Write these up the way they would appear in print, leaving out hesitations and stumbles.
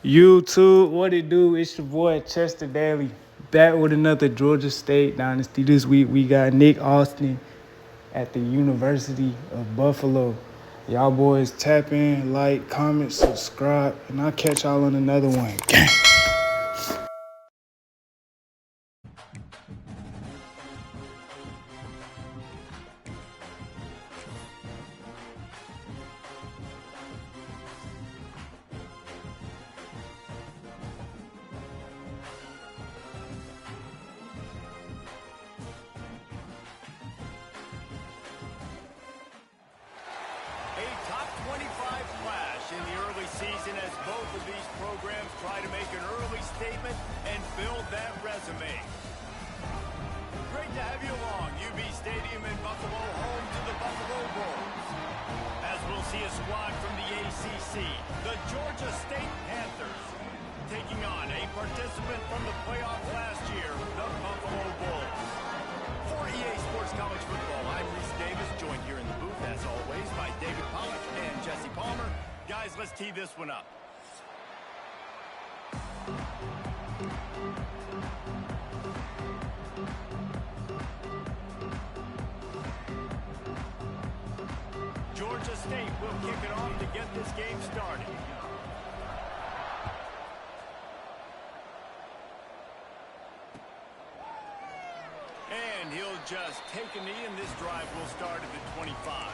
YouTube, what it do? It's your boy Chester Daly, back with another Georgia State Dynasty. This week we got Nick Austin at the University of Buffalo. Y'all boys tap in, like, comment, subscribe, and I'll catch y'all on another one. Gang. A top 25 clash in the early season as both of these programs try to make an early statement and build that resume. Great to have you along. UB Stadium in Buffalo, home to the Buffalo Bulls. As we'll see a squad from the ACC, the Georgia State Panthers, taking on a participant from the playoff last year, the Buffalo Bulls. For EA Sports College Football, I'm Reese Davis, joined here in the booth, as always, by David Pollack and Jesse Palmer. Guys, let's tee this one up. Georgia State will kick it off to get this game started. And he'll just take a knee, and this drive will start at the 25.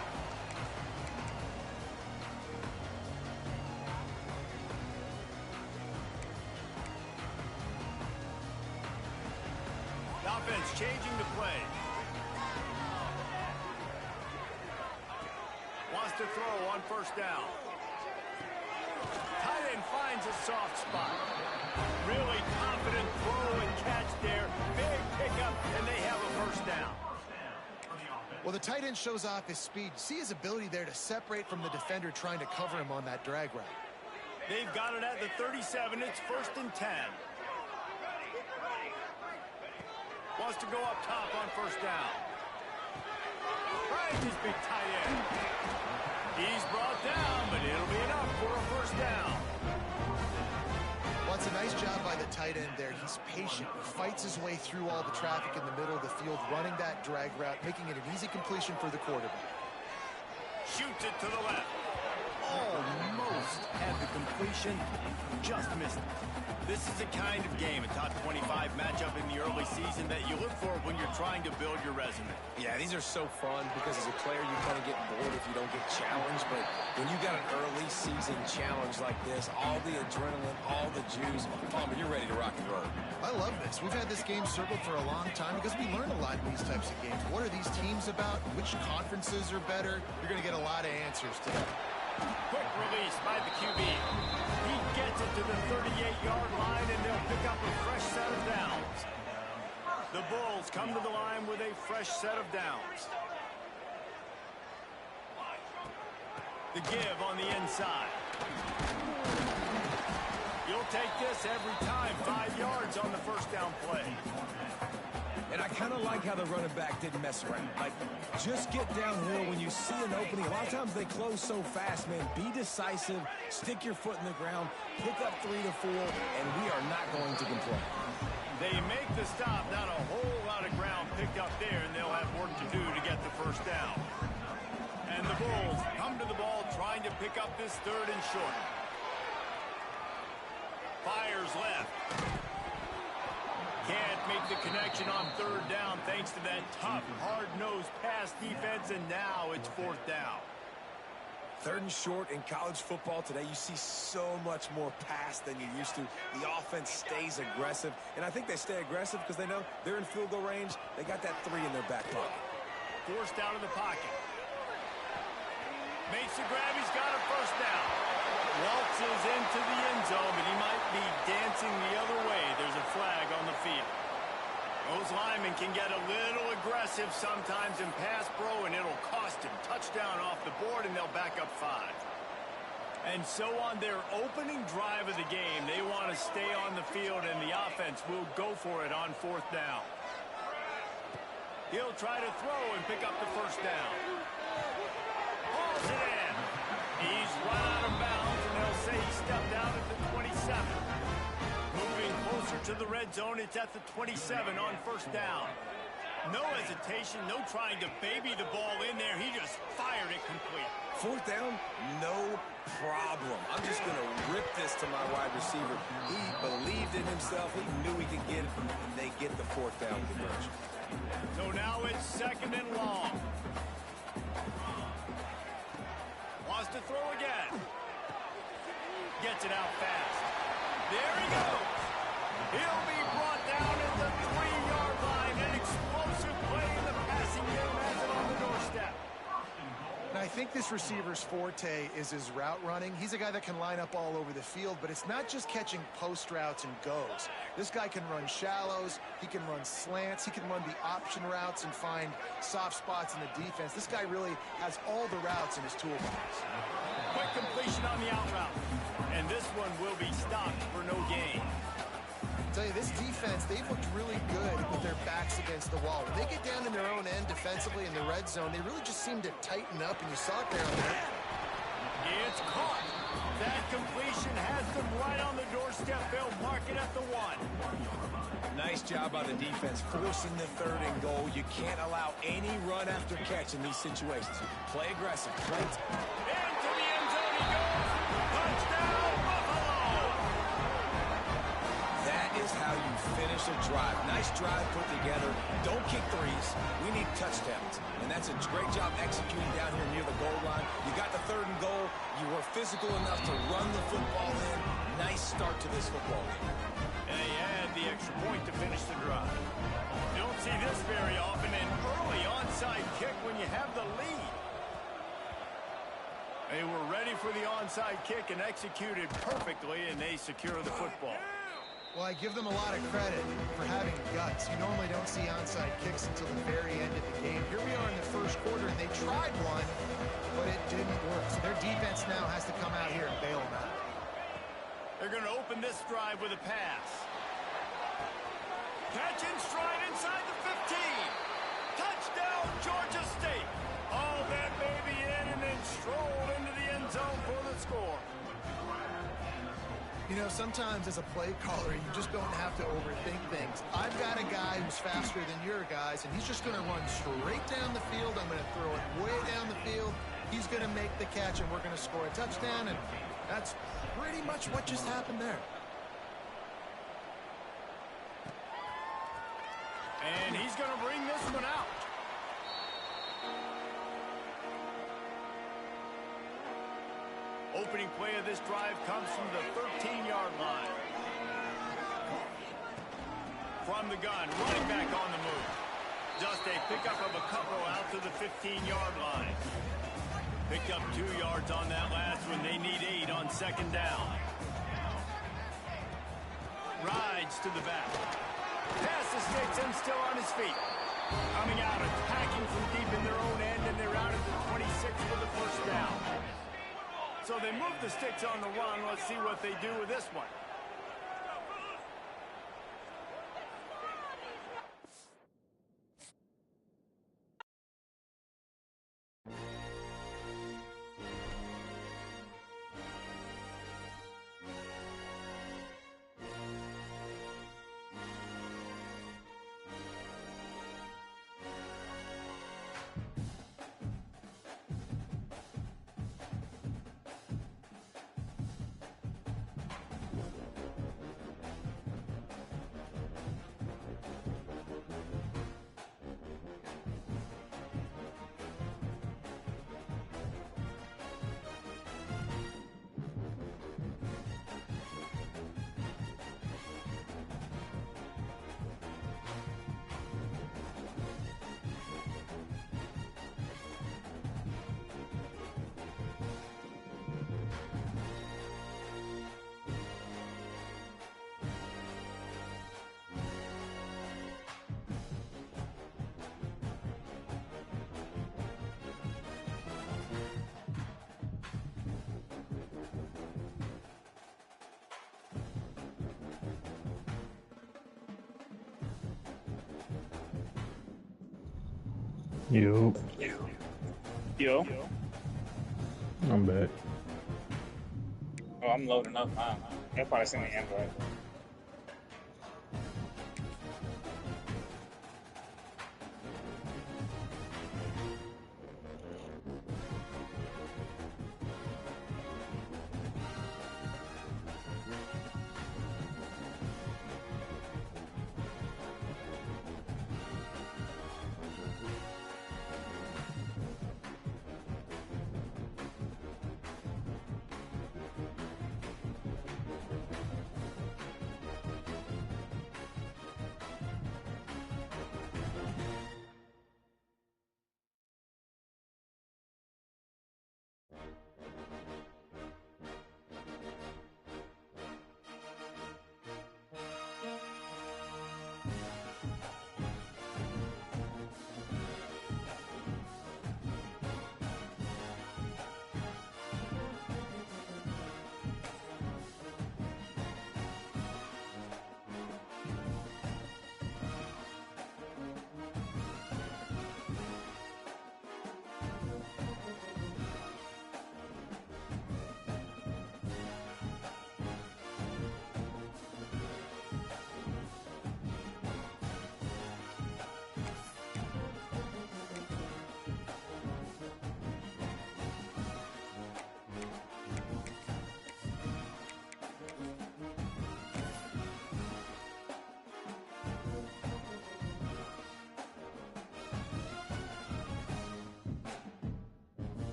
The offense changing the play. Wants to throw on first down. Tight end finds a soft spot. Really confident throw and catch there. Big pickup, and they have a first down. Well, the tight end shows off his speed. See his ability there to separate from the defender trying to cover him on that drag route. They've got it at the 37. It's 1st and 10. Wants to go up top on first down. Right, his big tight end. He's brought down, but it'll be enough for a first down. Well, it's a nice job by the tight end there. He's patient. He fights his way through all the traffic in the middle of the field, running that drag route, making it an easy completion for the quarterback. Shoots it to the left. Almost had the completion, just missed it. This is the kind of game, a top 25 matchup in the early season that you look for when you're trying to build your resume. Yeah, these are so fun because as a player, you kind of get bored if you don't get challenged. But when you got an early season challenge like this, all the adrenaline, all the juice, Palmer, you're ready to rock and roll. I love this. We've had this game circled for a long time because we learn a lot in these types of games. What are these teams about? Which conferences are better? You're going to get a lot of answers today. Quick release by the QB. He gets it to the 38-yard line, and they'll pick up a fresh set of downs. The Bulls come to the line with a fresh set of downs. The give on the inside. You'll take this every time. 5 yards on the first down play. And I kind of like how the running back didn't mess around. Like, just get downhill when you see an opening. A lot of times they close so fast, man. Be decisive, stick your foot in the ground, pick up 3 to 4, and we are not going to complain. They make the stop, not a whole lot of ground picked up there, and they'll have work to do to get the first down. And the Bulls come to the ball trying to pick up this 3rd and short. Fires left. Can't make the connection on 3rd down thanks to that tough, hard-nosed pass defense, and now it's 4th down. 3rd and short in college football today, you see so much more pass than you used to. The offense stays aggressive, and I think they stay aggressive because they know they're in field goal range. They got that 3 in their back pocket. Forced out of the pocket. Makes the grab. He's got a first down. Waltzes into the end zone, but he might be dancing the other way. There's a flag on the field. Those linemen can get a little aggressive sometimes in pass pro, and it'll cost him. Touchdown off the board, and they'll back up 5. And so on their opening drive of the game, they want to stay on the field, and the offense will go for it on 4th down. He'll try to throw and pick up the first down. Hauls it in. He's run out of bounds, and they'll say he stepped out at the 27. to the red zone. It's at the 27 on first down. No hesitation, no trying to baby the ball in there. He just fired it complete. Fourth down, no problem. I'm just going to rip this to my wide receiver. He believed in himself. He knew he could get it, and they get the fourth down conversion. So now it's second and long. Wants to throw again. Gets it out fast. There he goes. He'll be brought down at the 3-yard line. An explosive play in the passing game has it on the doorstep. And I think this receiver's forte is his route running. He's a guy that can line up all over the field, but it's not just catching post routes and goes. This guy can run shallows, he can run slants, he can run the option routes and find soft spots in the defense. This guy really has all the routes in his toolbox. Quick completion on the out route. And this one will be stopped for no gain. I tell you, this defense, they've looked really good with their backs against the wall. When they get down in their own end defensively in the red zone, they really just seem to tighten up, and you saw it there on that. It's caught. That completion has them right on the doorstep. They'll mark it at the 1. Nice job by the defense forcing the third and goal. You can't allow any run after catch in these situations. Play aggressive. Play into the end zone he goes. Touchdown, Buffalo! That is how you finish a drive. Nice drive put together. Don't kick threes. We need touchdowns. And that's a great job executing down here near the goal line. You got the third and goal. You were physical enough to run the football in. Nice start to this football game. And he had the extra point to finish the drive. You don't see this very often, an early onside kick when you have the lead. They were ready for the onside kick and executed perfectly, and they secure the football. Well, I give them a lot of credit for having guts. You normally don't see onside kicks until the very end of the game. Here we are in the first quarter, and they tried one, but it didn't work. So their defense now has to come out here and bail them out. They're going to open this drive with a pass. Catch in stride inside the 15. Touchdown, Georgia State. All that baby in and then strolled into the end zone for the score. You know, sometimes as a play caller, you just don't have to overthink things. I've got a guy who's faster than your guys, and he's just going to run straight down the field. I'm going to throw it way down the field. He's going to make the catch, and we're going to score a touchdown, and that's pretty much what just happened there. And he's going to bring this one out. Opening play of this drive comes from the 13-yard line. From the gun, running back on the move. Just a pickup of a couple out to the 15-yard line. Picked up 2 yards on that last one. They need 8 on second down. Rides to the back. Pass escapes him, still on his feet. Coming out, attacking from deep in their own end, and they're out at the 26 for the first down. So they move the sticks on the run. Let's see what they do with this one. Yo, Yo. I'm back. Oh, I'm loading up. They'll probably send me an invite.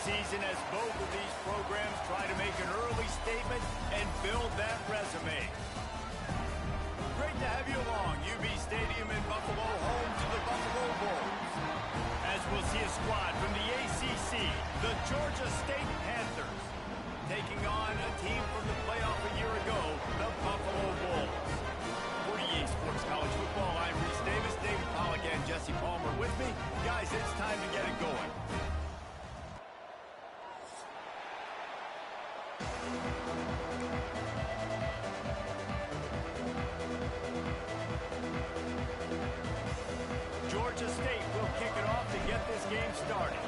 season as both of these programs try to make an early statement and build that resume. Great to have you along. UB Stadium in Buffalo, home to the Buffalo Bulls. As we'll see a squad from the ACC, the Georgia State Panthers, taking on a team from the playoff a year ago, the Buffalo Bulls. For EA Sports College Football, I'm Reese Davis, David Pollack, and Jesse Palmer with me. Guys, it's time to get it going. Georgia State will kick it off to get this game started.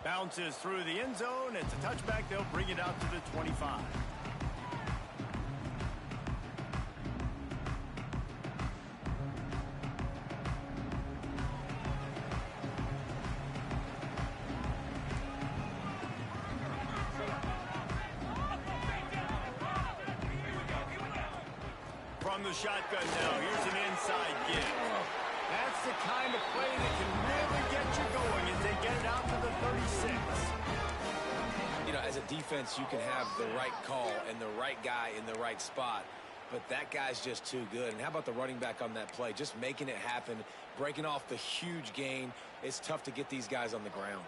Bounces through the end zone. It's a touchback. They'll bring it out to the 25. From the shotgun now, here's an inside give. That's the kind of play that can really get you going as they get it out to the 36. You know, as a defense, you can have the right call and the right guy in the right spot, but that guy's just too good. And how about the running back on that play? Just making it happen, breaking off the huge gain. It's tough to get these guys on the ground.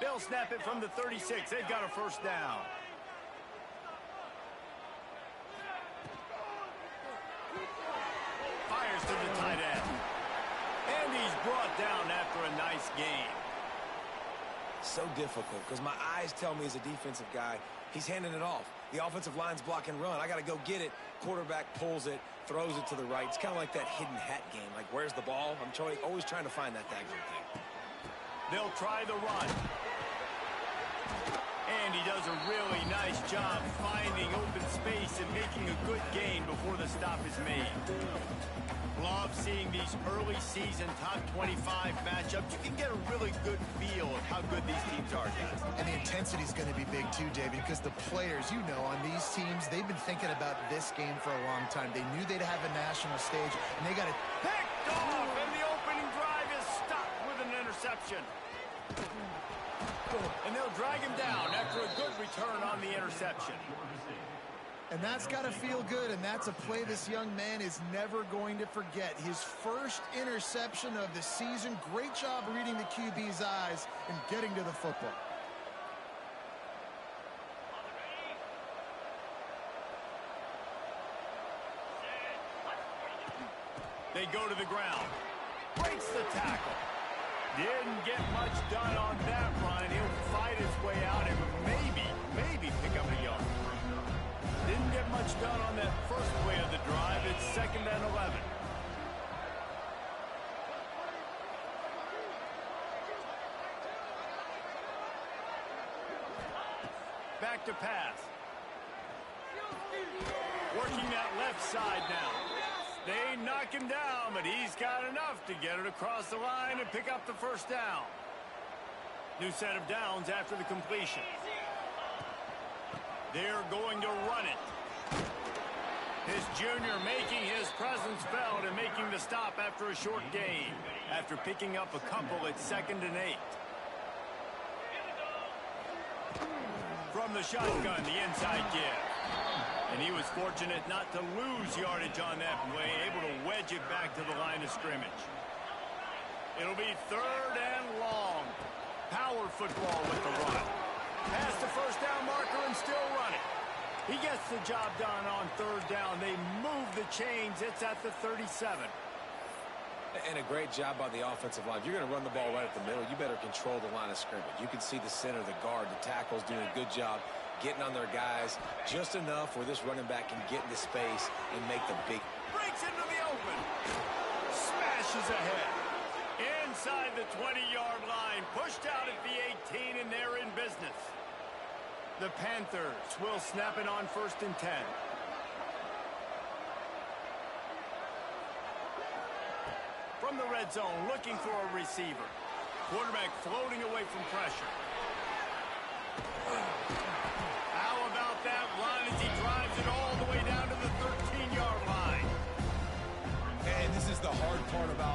They'll snap it from the 36. They've got a first down. Fires to the tight end. And he's brought down after a nice gain. So difficult because my eyes tell me as a defensive guy, he's handing it off. The offensive line's block and run. I got to go get it. Quarterback pulls it, throws it to the right. It's kind of like that hidden hat game. Like, where's the ball? I'm always trying to find that daggone thing. They'll try the run. And he does a really nice job finding open space and making a good gain before the stop is made. Love seeing these early season top 25 matchups. You can get a really good feel of how good these teams are, guys. And the intensity is going to be big too, David, because the players, you know, on these teams, they've been thinking about this game for a long time. They knew they'd have a national stage, and they got it picked off, and the opening drive is stopped with an interception. And they'll drag him down after a good return on the interception. And that's got to feel good, and that's a play this young man is never going to forget. His first interception of the season. Great job reading the QB's eyes and getting to the football. They go to the ground. Breaks the tackle. Didn't get much done on that run. He'll fight his way out and maybe pick up a yard. Didn't get much done on that first play of the drive. It's 2nd and 11. Back to pass. Working that left side now. They knock him down, but he's got enough to get it across the line and pick up the first down. New set of downs after the completion. They're going to run it. His junior making his presence felt and making the stop after a short gain. After picking up a couple, it's 2nd and 8. From the shotgun, the inside give. And he was fortunate not to lose yardage on that play, able to wedge it back to the line of scrimmage. It'll be 3rd and long. Power football with the run. Past the first down marker and still running. He gets the job done on 3rd down. They move the chains. It's at the 37. And a great job by the offensive line. If you're going to run the ball right at the middle, you better control the line of scrimmage. You can see the center, the guard, the tackles doing a good job getting on their guys just enough where this running back can get into space and make the big. Breaks into the open. Smashes ahead. Inside the 20-yard line. Pushed out at the 18, and they're in business. The Panthers will snap it on 1st and 10. From the red zone, looking for a receiver. Quarterback floating away from pressure. How about that run as he drives it all the way down to the 13-yard line? And this is the hard part about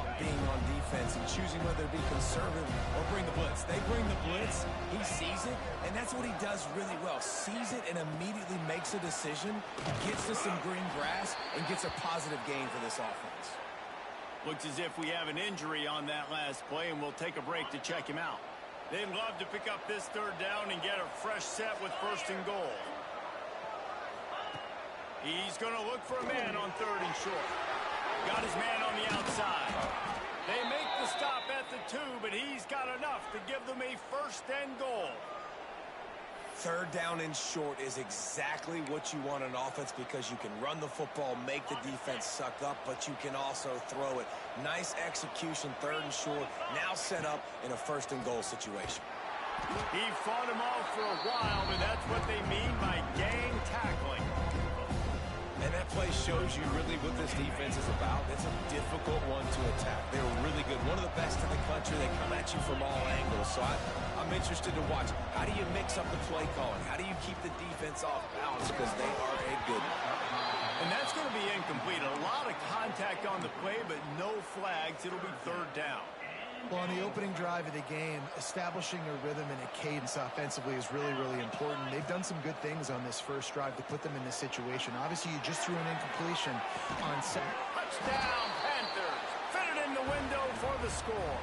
whether it be conservative or bring the blitz. They bring the blitz, he sees it, and that's what he does really well. Sees it and immediately makes a decision, gets to some green grass, and gets a positive gain for this offense. Looks as if we have an injury on that last play, and we'll take a break to check him out. They'd love to pick up this third down and get a fresh set with 1st and goal. He's going to look for a man on 3rd and short. Got his man on the outside. They make the stop at the 2, but he's got enough to give them a 1st and goal. 3rd down and short is exactly what you want on offense because you can run the football, make the defense suck up, but you can also throw it. Nice execution, 3rd and short, now set up in a 1st and goal situation. He fought him off for a while, but that's what they mean by gang tackling. And that play shows you really what this defense is about. It's a difficult one to attack. They're really good. One of the best in the country. They come at you from all angles. So I'm interested to watch. How do you mix up the play calling? How do you keep the defense off balance? Because they are a good one. And that's going to be incomplete. A lot of contact on the play, but no flags. It'll be 3rd down. Well, on the opening drive of the game, establishing a rhythm and a cadence offensively is really, really important. They've done some good things on this first drive to put them in this situation. Obviously, you just threw an incompletion on set. Touchdown, Panthers. Fitted in the window for the score.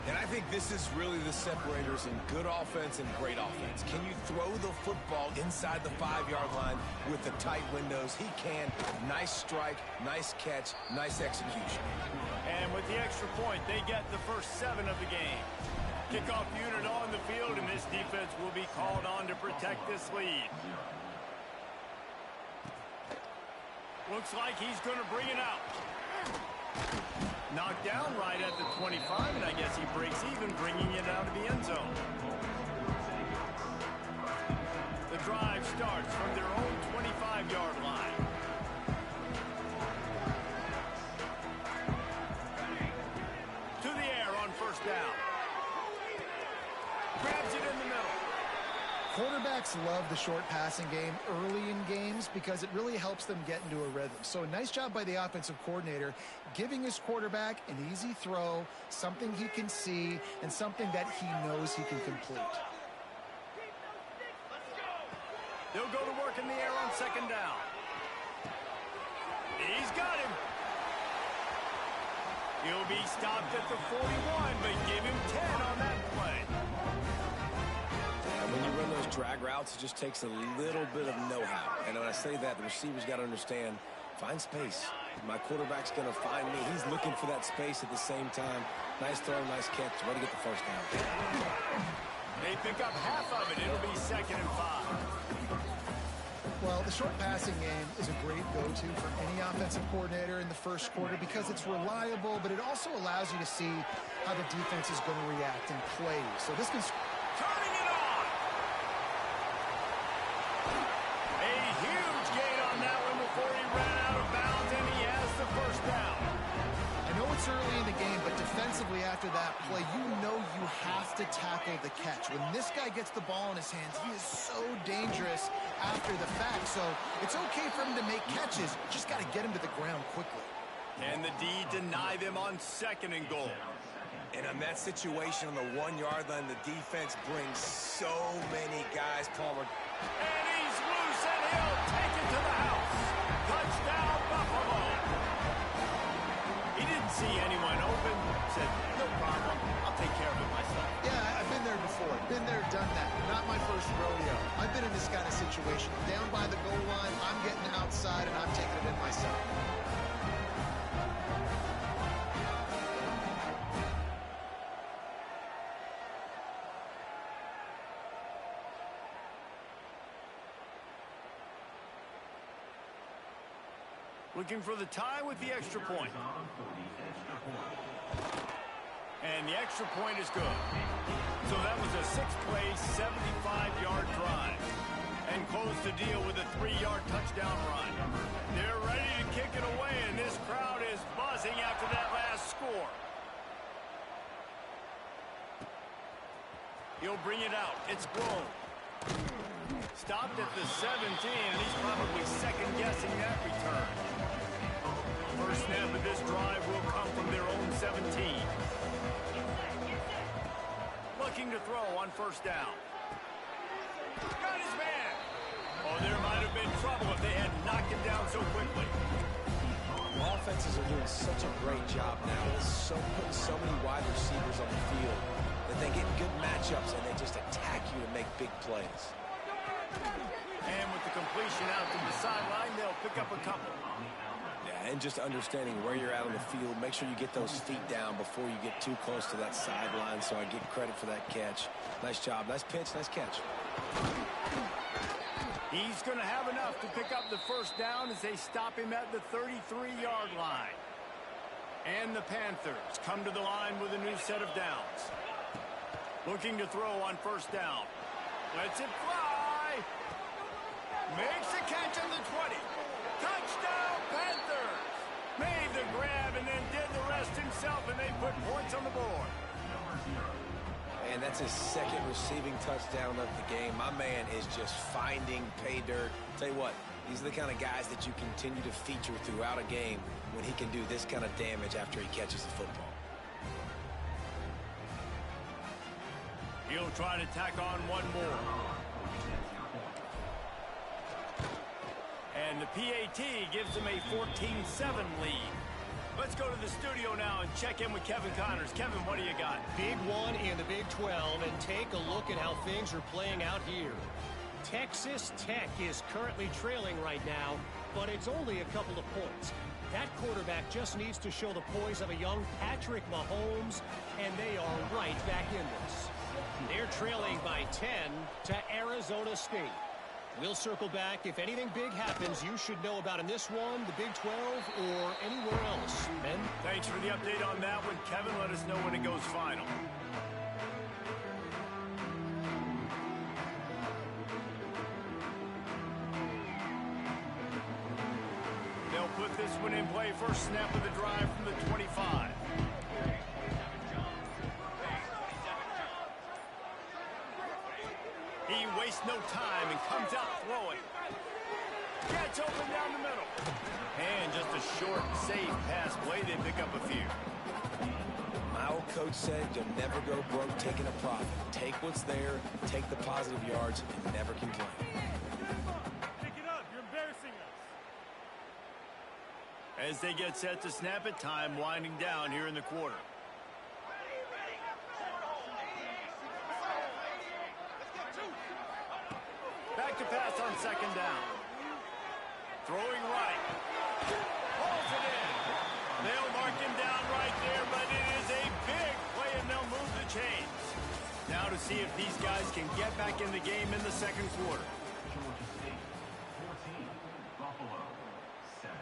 And I think this is really the separators in good offense and great offense. Can you throw the football inside the 5-yard line with the tight windows? He can. Nice strike, nice catch, nice execution. And with the extra point, they get the first 7 of the game. Kickoff unit on the field, and this defense will be called on to protect this lead. Looks like he's going to bring it out. Knocked down right at the 25, and I guess he breaks even, bringing it out of the end zone. The drive starts from their own 25-yard line. To the air on 1st down. Grabs it in the middle. Quarterbacks love the short passing game early in games because it really helps them get into a rhythm. So a nice job by the offensive coordinator giving his quarterback an easy throw, something he can see, and something that he knows he can complete. They'll go to work in the air on 2nd down. He's got him. He'll be stopped at the 41, but give him 10 on that play. And when you run those drag routes, it just takes a little bit of know-how. And when I say that, the receiver's got to understand, find space. My quarterback's going to find me. He's looking for that space at the same time. Nice throw, nice catch. Way to get the 1st down. They pick up half of it. It'll be 2nd and 5. Well, the short passing game is a great go-to for any offensive coordinator in the first quarter because it's reliable, but it also allows you to see how the defense is going to react and play. So this can... Turning it on! A huge gain on that one before he ran out of bounds, and he has the 1st down. I know it's early in the game, but defensively after that play, you know you have to tackle the catch. When this guy gets the ball in his hands, he is so dangerous after the fact. So it's okay for him to make catches. Just got to get him to the ground quickly. And the D deny them on 2nd and goal. And on that situation on the 1-yard line, the defense brings so many guys, Palmer. And he's loose, and he'll take it to the house. Touchdown, Buffalo. He didn't see anyone open. Said, no problem. I'll take care of it myself. Yeah, I've been there before. Been there, done that. Not my first rodeo. I've been in this kind of situation. Down by the goal line, I'm getting outside, and I'm taking it in myself. Looking for the tie with the extra point. And the extra point is good. So that was a 6-play, 75-yard drive. And close the deal with a 3-yard touchdown run. They're ready to kick it away, and this crowd is buzzing after that last score. He'll bring it out. It's blown. Stopped at the 17, and he's probably second-guessing that return. First snap of this drive will come from their own 17. Looking to throw on first down. Got his man. Oh, there might have been trouble if they had knocked him down so quickly. Offenses are doing such a great job now with putting so many wide receivers on the field that they get good matchups and they just attack you to make big plays. And with the completion out to the sideline, they'll pick up a couple. Yeah, and just understanding where you're at on the field, make sure you get those feet down before you get too close to that sideline, so I get credit for that catch. Nice job, nice pitch, nice catch. He's going to have enough to pick up the first down as they stop him at the 33-yard line. And the Panthers come to the line with a new set of downs. Looking to throw on first down. Lets it fly. Makes the catch at the 20. Touchdown, Panthers! Made the grab and then did the rest himself, and they put points on the board. And that's his second receiving touchdown of the game. My man is just finding pay dirt. Tell you what, these are the kind of guys that you continue to feature throughout a game when he can do this kind of damage after he catches the football. He'll try to tack on one more. And the PAT gives them a 14-7 lead. Let's go to the studio now and check in with Kevin Connors. Kevin, what do you got? Big one in the Big 12, and take a look at how things are playing out here. Texas Tech is currently trailing right now, but it's only a couple of points. That quarterback just needs to show the poise of a young Patrick Mahomes, and they are right back in this. They're trailing by 10 to Arizona State. We'll circle back. If anything big happens, you should know about in this one, the Big 12, or anywhere else. Ben? Thanks for the update on that one, Kevin. Let us know when it goes final. They'll put this one in play. First snap of the drive from the 25. He wastes no time and comes out throwing. Gets open down the middle. And just a short, safe pass play. They pick up a few. My old coach said you'll never go broke taking a profit. Take what's there, take the positive yards, and never complain. Pick it up. You're embarrassing us. As they get set to snap it, time winding down here in the quarter. Back to pass on second down. Throwing right. Pulls it in. They'll mark him down right there, but it is a big play, and they'll move the chains. Now to see if these guys can get back in the game in the second quarter. Georgia State, 14, Buffalo, 7.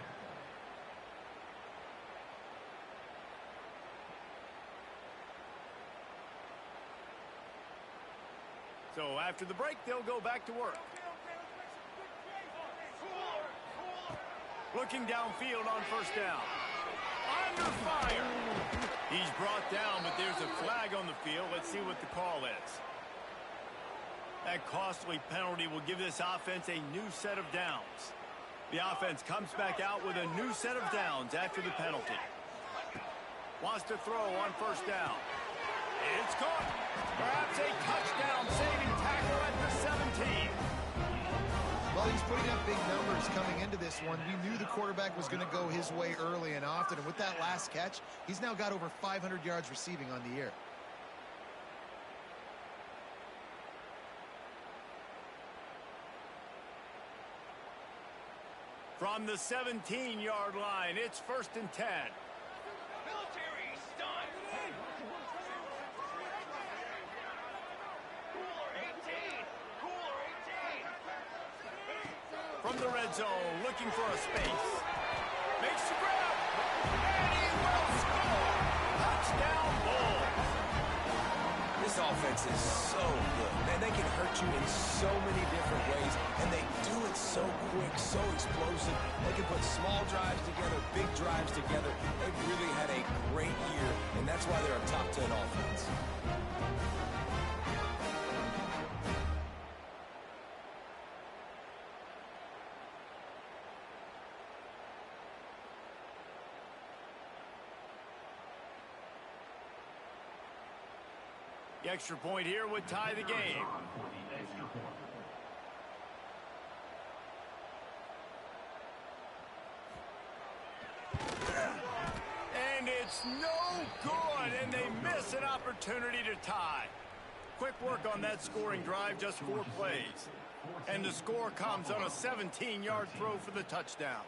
So after the break, they'll go back to work. Looking downfield on first down. Under fire. He's brought down, but there's a flag on the field. Let's see what the call is. That costly penalty will give this offense a new set of downs. The offense comes back out with a new set of downs after the penalty. Wants to throw on first down. It's caught. Perhaps a touchdown-saving tackle at the 17. Well, he's putting up big numbers coming into this one. We knew the quarterback was going to go his way early and often, and with that last catch, he's now got over 500 yards receiving on the year. From the 17-yard line, it's 1st and 10. Military stun. Cooler 18. Cooler 18. From the red zone, looking for a space. Makes the grab. And he will score. Touchdown, Bulls. This offense is so good. Man, they can hurt you in so many different ways, and they do it so quick, so explosive. They can put small drives together, big drives together. They've really had a great year, and that's why they're a top 10 offense. The extra point here would tie the game. And it's no good, and they miss an opportunity to tie. Quick work on that scoring drive, just 4 plays. And the score comes on a 17-yard throw for the touchdown.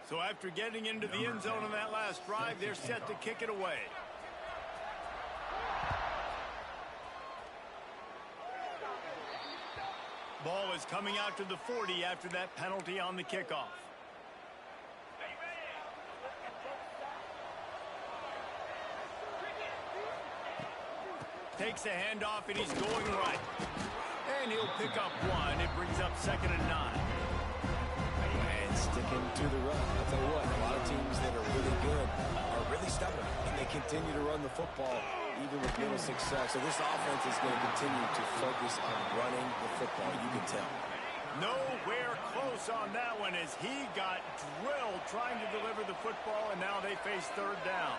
So after getting into the end zone on that last drive, they're set to kick it away. Ball is coming out to the 40 after that penalty on the kickoff. Takes a handoff, and he's going right. And he'll pick up 1. It brings up 2nd and 9. And sticking to the run. I'll tell you what, a lot of teams that are really good are really stubborn, and they continue to run the football even with little success. So this offense is going to continue to focus on running the football, you can tell. Nowhere close on that one as he got drilled trying to deliver the football, and now they face 3rd down.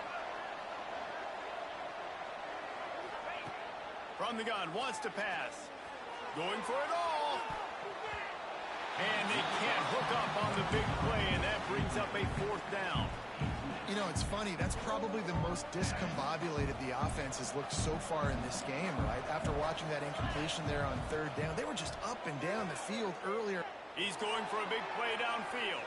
From the gun, wants to pass. Going for it all. And they can't hook up on the big play, and that brings up a 4th down. You know, it's funny. That's probably the most discombobulated the offense has looked so far in this game, right? After watching that incompletion there on 3rd down, they were just up and down the field earlier. He's going for a big play downfield.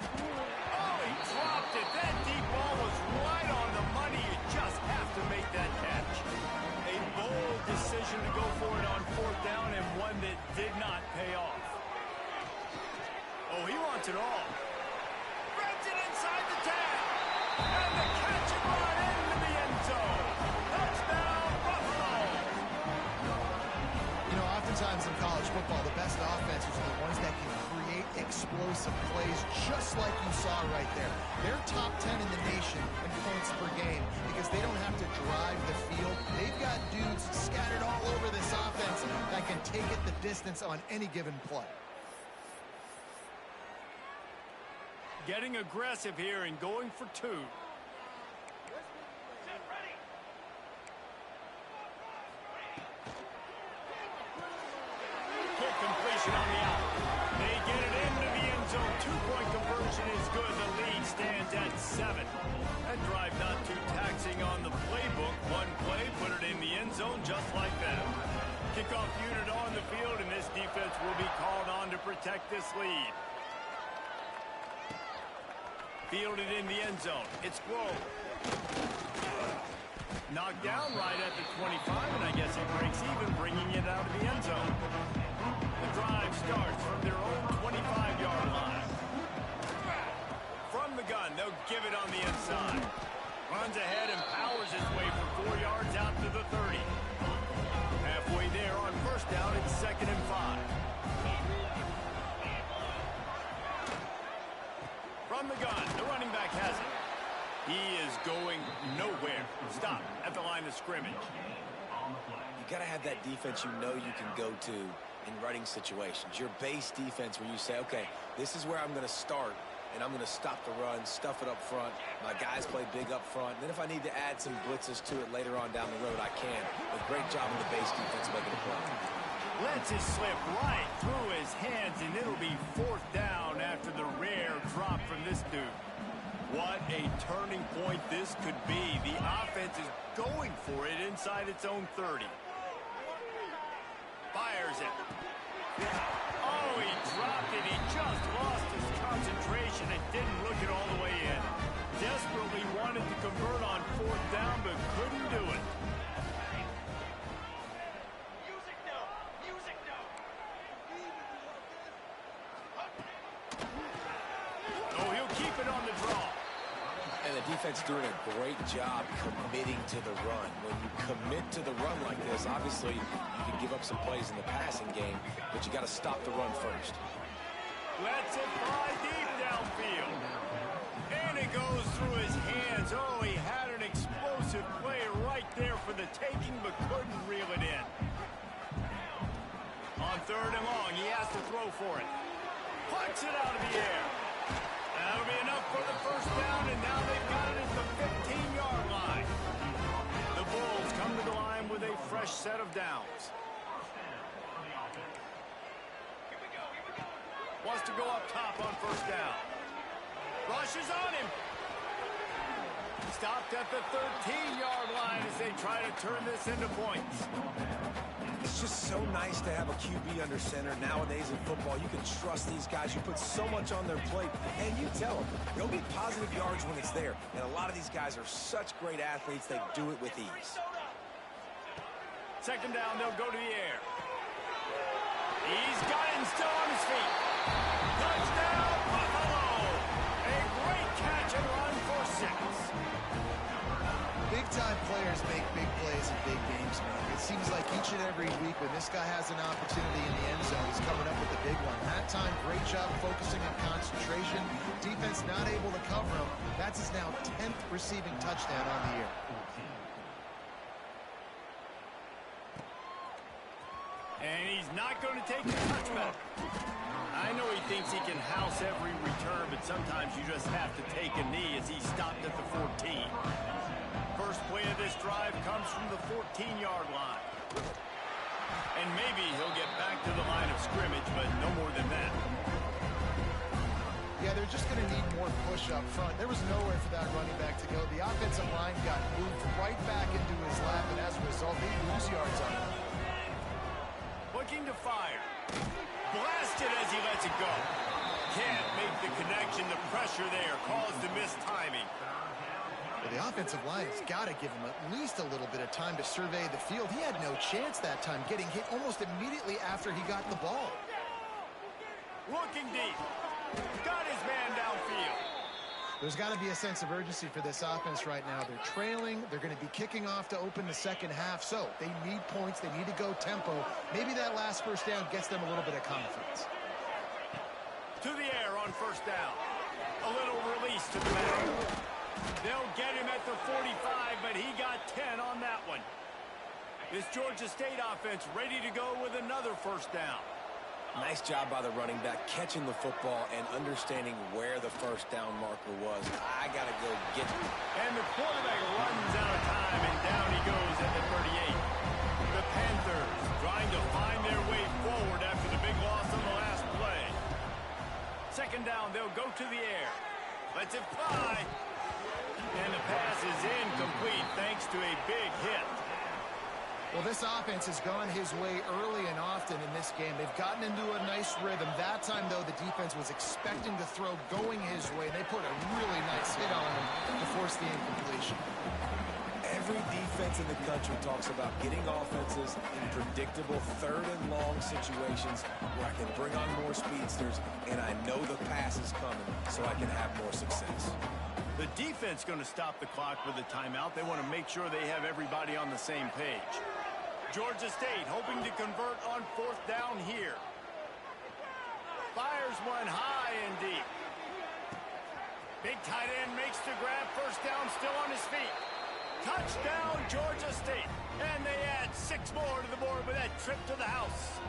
Oh, he dropped it. That deep ball was right on the money. You just have to make that catch. A bold decision to go for it on 4th down, and one that did not pay off. Oh, he wants it all. Grabs it inside the 10. And the catch and run into the end zone. Touchdown, Buffalo. You know, oftentimes in college football, the best offenses are the ones that can create explosive plays, just like you saw right there. They're top 10 in the nation in points per game because they don't have to drive the field. They've got dudes scattered all over this offense that can take it the distance on any given play. Getting aggressive here and going for 2. Quick completion on the out. They get it into the end zone. 2-point conversion is good. The lead stands at 7. That drive not too taxing on the playbook. 1 play, put it in the end zone just like that. Kickoff unit on the field, and this defense will be called on to protect this lead. Fielded in the end zone. It's Grove. Knocked down right at the 25, and I guess it breaks even, bringing it out of the end zone. The drive starts from their own 25-yard line. From the gun, they'll give it on the inside. Runs ahead and powers his way for 4 yards out to the 30. Halfway there on 1st down, it's 2nd and 5. From the gun, the running back has it. He is going nowhere. Stop at the line of scrimmage. You got to have that defense you know you can go to in running situations. Your base defense where you say, okay, this is where I'm going to start, and I'm going to stop the run, stuff it up front. My guys play big up front. Then if I need to add some blitzes to it later on down the road, I can. But great job in the base defense making a play. Lets it slip right through his hands, and it'll be 4th down after the rare drop from this dude. What a turning point this could be. The offense is going for it inside its own 30. Fires it. Oh, he dropped it. He just lost his concentration and didn't look it all the way in. Desperately wanted to convert on 4th down, but couldn't do it. Defense doing a great job committing to the run. When you commit to the run like this, obviously you can give up some plays in the passing game, but you got to stop the run first. Lets it fly deep downfield. And it goes through his hands. Oh, he had an explosive play right there for the taking, but couldn't reel it in. On On 3rd and long, he has to throw for it. Punch it out of the air. That'll be enough for the first down, and now they've got it at the 15-yard line. The Bulls come to the line with a fresh set of downs. Wants to go up top on 1st down. Rushes on him. Stopped at the 13-yard line as they try to turn this into points. It's just so nice to have a QB under center. Nowadays in football, you can trust these guys. You put so much on their plate, and you tell them they'll be positive yards when it's there. And a lot of these guys are such great athletes, they do it with ease. 2nd down, they'll go to the air. He's got it and still on his feet. Touchdown, Buffalo! A great catch and run for 6. Big-time players make big plays in big games, man. It seems like each and every week when this guy has an opportunity in the end zone, he's coming up with the big one. That time, great job focusing on concentration. Defense not able to cover him. That's his now 10th receiving touchdown on the year. And he's not going to take the touchback. I know he thinks he can house every return, but sometimes you just have to take a knee as he stopped at the 14. First play of this drive comes from the 14-yard line. And maybe he'll get back to the line of scrimmage, but no more than that. Yeah, they're just going to need more push up front. There was nowhere for that running back to go. The offensive line got moved right back into his lap, and as a result, they lose yards on him. Looking to fire. Blasted as he lets it go. Can't make the connection. The pressure there caused the missed timing. Well, the offensive line has got to give him at least a little bit of time to survey the field. He had no chance that time, getting hit almost immediately after he got the ball. Looking deep. Got his man downfield. There's got to be a sense of urgency for this offense right now. They're trailing. They're going to be kicking off to open the second half. So they need points. They need to go tempo. Maybe that last first down gets them a little bit of confidence. To the air on 1st down. A little release to the back. They'll get him at the 45, but he got 10 on that one. This Georgia State offense ready to go with another 1st down. Nice job by the running back catching the football and understanding where the 1st down marker was. I got to go get it. And the quarterback runs out of time, and down he goes at the 38. The Panthers trying to find their way forward after the big loss on the last play. 2nd down, they'll go to the air. Lets it fly. And the pass is incomplete thanks to a big hit. Well, this offense has gone his way early and often in this game. They've gotten into a nice rhythm. That time, though, the defense was expecting the throw going his way. They put a really nice hit on him to force the incompletion. Every defense in the country talks about getting offenses in predictable 3rd and long situations where I can bring on more speedsters and I know the pass is coming so I can have more success. The defense going to stop the clock with a timeout. They want to make sure they have everybody on the same page. Georgia State hoping to convert on 4th down here. Fires one high and deep. Big tight end makes the grab. 1st down, still on his feet. Touchdown, Georgia State. And they add 6 more to the board with that trip to the house.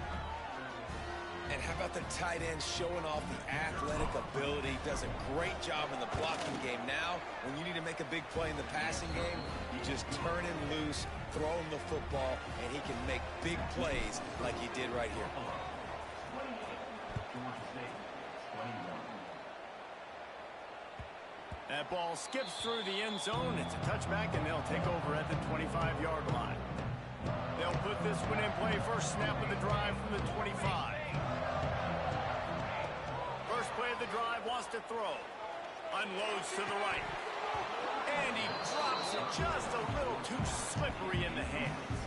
And how about the tight end showing off the athletic ability? Does a great job in the blocking game. Now, when you need to make a big play in the passing game, you just turn him loose, throw him the football, and he can make big plays like he did right here. That ball skips through the end zone. It's a touchback, and they'll take over at the 25-yard line. They'll put this one in play. First snap of the drive from the 25. First play of the drive, wants to throw. Unloads to the right. And he drops it just a little too slippery in the hands.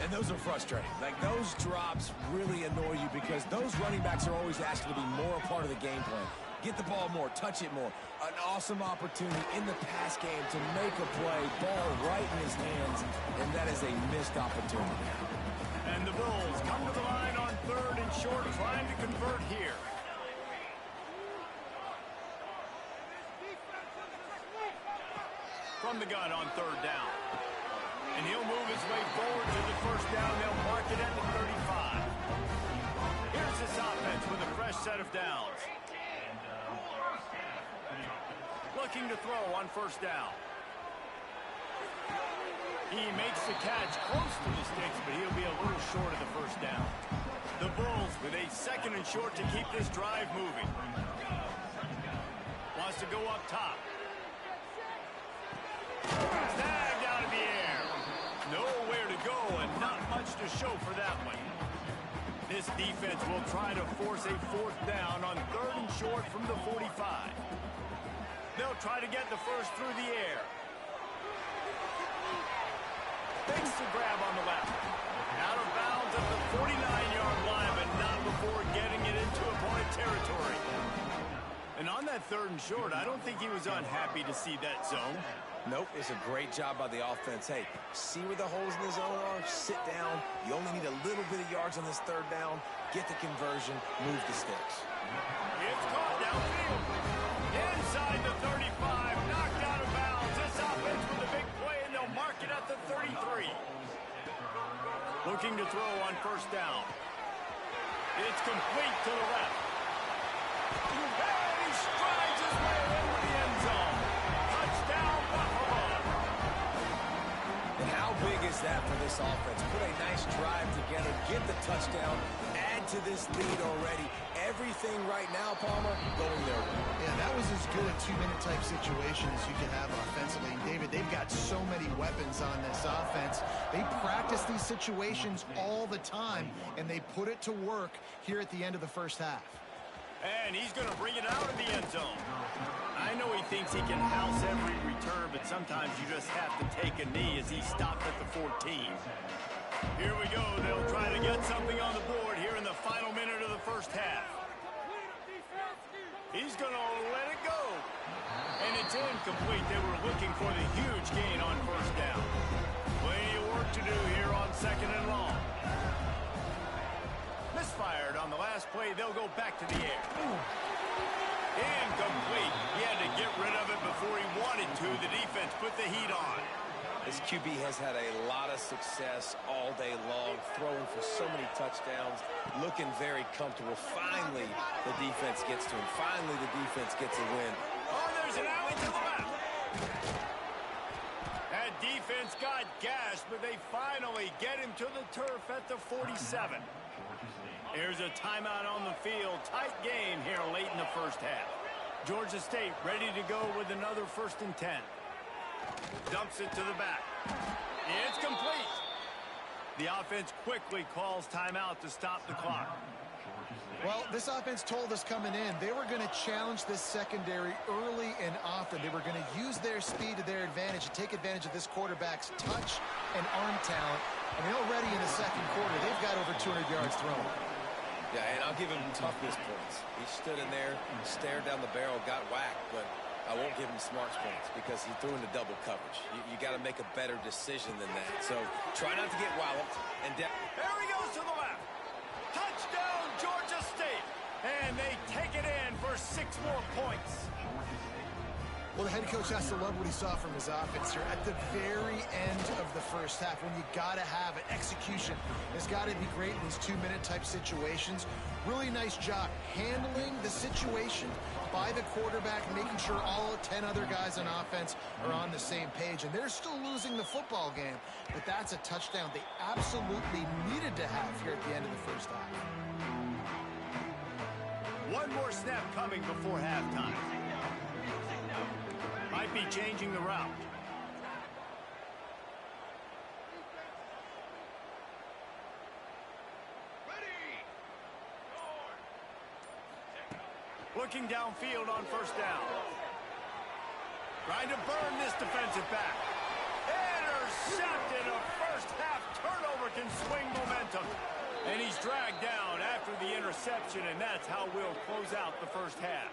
And those are frustrating. Like, those drops really annoy you because those running backs are always asked to be more a part of the game plan. Get the ball more, touch it more. An awesome opportunity in the pass game to make a play, ball right in his hands, and that is a missed opportunity. And the Bulls come to the line on 3rd and short, trying to convert here. From the gun on 3rd down. And he'll move his way forward to the 1st down. They'll mark it at the 35. leads this offense with a fresh set of downs. Looking to throw on first down. He makes the catch close to the sticks, but he'll be a little short of the first down. The Bulls with a 2nd and short to keep this drive moving. Wants to go up top. Snagged out of the air. Nowhere to go and not much to show for that one. This defense will try to force a 4th down on 3rd and short from the 45. They'll try to get the first through the air. Makes the grab on the left. Out of bounds at the 49-yard line, but not before getting it into opponent territory. And on that 3rd and short, I don't think he was unhappy to see that zone. Nope, it's a great job by the offense. Hey, see where the holes in the zone are? Sit down. You only need a little bit of yards on this 3rd down. Get the conversion. Move the sticks. It's caught downfield. Inside the 35. Knocked out of bounds. This offense with a big play, and they'll mark it at the 33. Looking to throw on first down. It's complete to the left. And he strides his way into the end zone. Touchdown, Buffalo. And how big is that for this offense? Put a nice drive together, get the touchdown, add to this lead already. Everything right now, Palmer, going their way. Yeah, that was as good a 2-minute type situation as you can have offensively. And David, they've got so many weapons on this offense. They practice these situations all the time, and they put it to work here at the end of the first half. And he's going to bring it out of the end zone. I know he thinks he can house every return, but sometimes you just have to take a knee as he stopped at the 14. Here we go. They'll try to get something on the board here in the final minute of the first half. He's going to let it go. And it's incomplete. They were looking for the huge gain on first down. Plenty of work to do here on 2nd and long. Misfired on the last play. They'll go back to the air. Incomplete. He had to get rid of it before he wanted to. The defense put the heat on. This QB has had a lot of success all day long, throwing for so many touchdowns, looking very comfortable. Finally, the defense gets to him. Finally, the defense gets a win. Oh, there's an alley to the left. That defense got gashed, but they finally get him to the turf at the 47. Here's a timeout on the field. Tight game here late in the first half. Georgia State ready to go with another 1st and 10. Dumps it to the back. It's complete. The offense quickly calls timeout to stop the clock. Well, this offense told us coming in they were going to challenge this secondary early and often. They were going to use their speed to their advantage and take advantage of this quarterback's touch and arm talent. And already in the 2nd quarter, they've got over 200 yards thrown. Yeah, and I'll give him toughness points. He stood in there, stared down the barrel, got whacked, but I won't give him smarts points because he threw into double coverage. You got to make a better decision than that. So try not to get walloped. And there he goes to the left. Touchdown, Georgia State. And they take it in for 6 more points. Well, the head coach has to love what he saw from his offense here at the very end of the first half when you got to have it. Execution has got to be great in these 2-minute type situations. Really nice job handling the situation by the quarterback, making sure all 10 other guys on offense are on the same page. And they're still losing the football game, but that's a touchdown they absolutely needed to have here at the end of the first half. One more snap coming before halftime. Might be changing the route. Looking downfield on first down. Trying to burn this defensive back. Intercepted. A first half turnover can swing momentum. And he's dragged down after the interception, and that's how we'll close out the first half.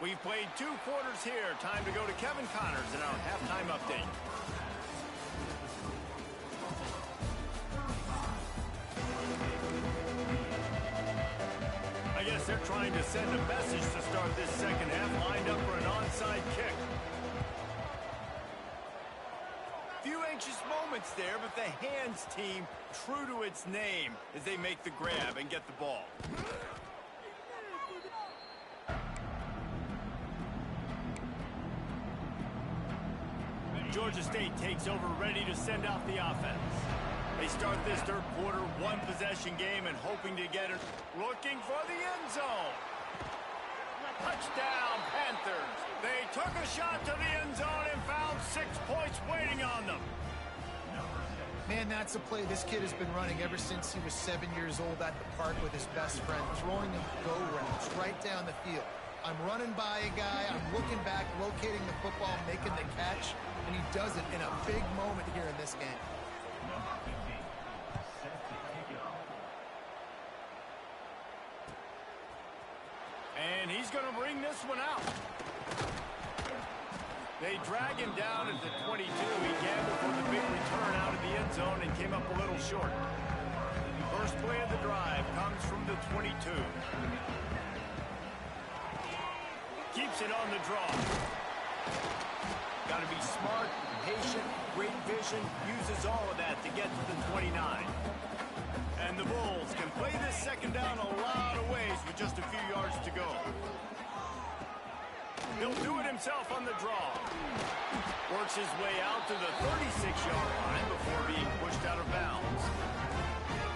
We've played 2 quarters here. Time to go to Kevin Connors in our halftime update. I guess they're trying to send a message to start this second half, lined up for an onside kick. Few anxious moments points there, but the hands team true to its name as they make the grab and get the ball. Georgia State takes over, ready to send out the offense. They start this third quarter, one-possession game, and hoping to get it. Looking for the end zone. Touchdown, Panthers. They took a shot to the end zone and found 6 points waiting on them. Man, that's a play this kid has been running ever since he was 7 years old at the park with his best friend, throwing him go routes right down the field. I'm running by a guy, I'm looking back, locating the football, making the catch, and he does it in a big moment here in this game. And he's going to bring this one out. They drag him down at the 22. He gambled for the big return out of the end zone and came up a little short. First play of the drive comes from the 22. Keeps it on the draw. Got to be smart, patient, great vision, uses all of that to get to the 29. And the Bulls can play this second down a lot of ways with just a few yards to go. He'll do it himself on the draw. Works his way out to the 36-yard line before being pushed out of bounds.